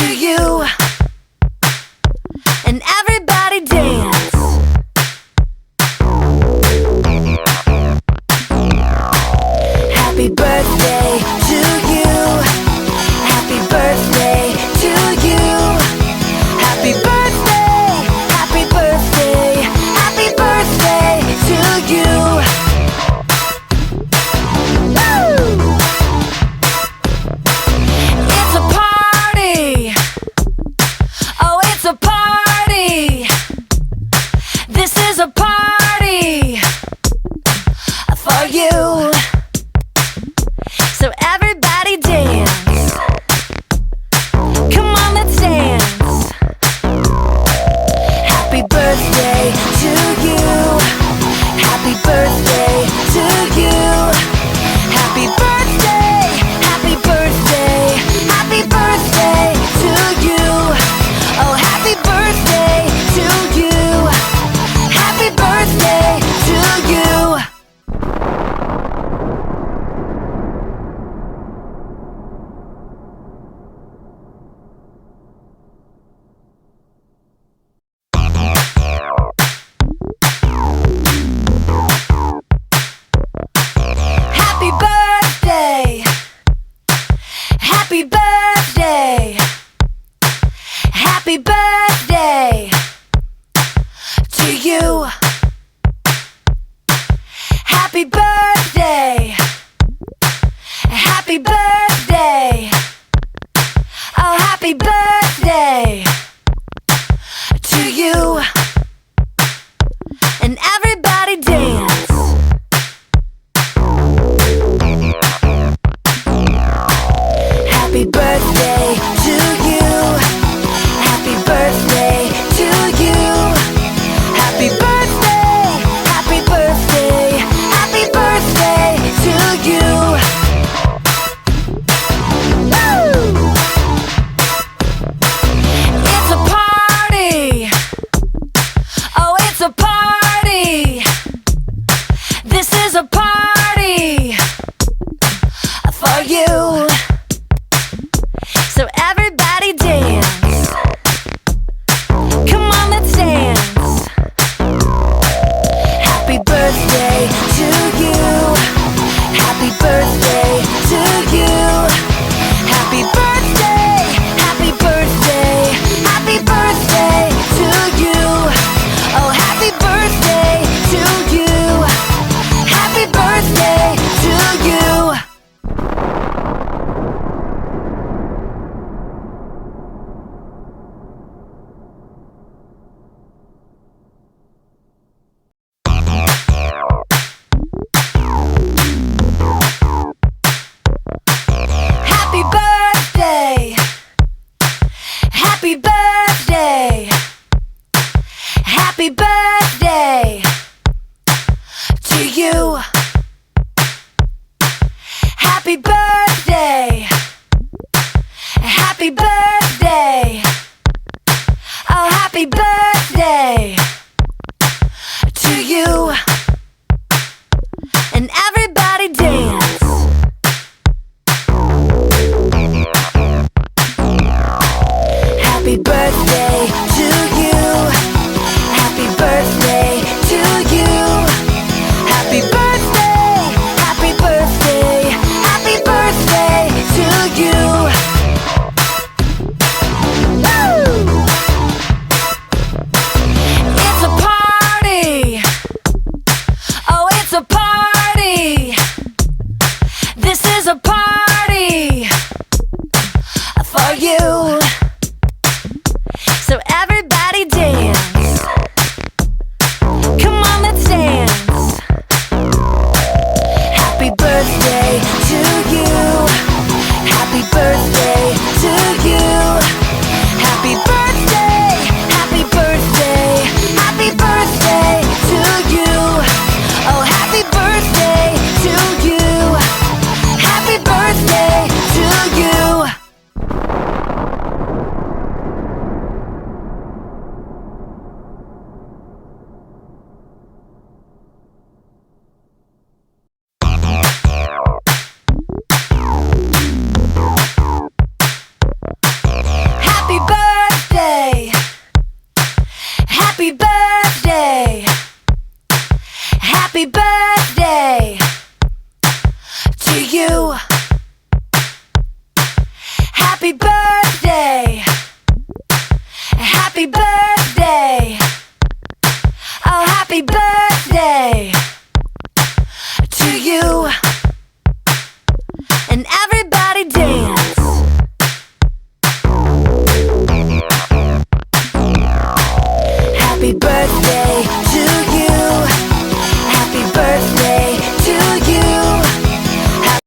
to you, and everybody dance. Happy birthday to you. Happy birthday to you. Happy birthday, happy birthday, happy birthday to you. Woo! It's a party. Oh, it's a party. This is a party for you. So everybody dance. Come on, let's dance. Happy birthday to you. Happy birthday to you. Happy birthday, happy birthday, happy birthday to you. Oh, happy birthday to you. Happy birthday to you. Happy birthday. Happy birthday. Happy birthday to you. Happy birthday. Happy birthday. Oh, happy birthday to you. And everybody dance. Happy birthday to you. Happy birthday to you. Happy birthday, happy birthday, happy birthday to you. Woo! It's a party. Oh, it's a party. This is a party for you. So everybody dance. Come on, let's dance. Happy birthday to you. Happy birthday to you. Happy birthday, happy birthday, happy birthday to you. Oh, happy birthday to you. Happy birthday to you. Happy birthday. Happy birthday. Happy birthday to you. Happy birthday. Happy birthday. Oh, happy birthday to you.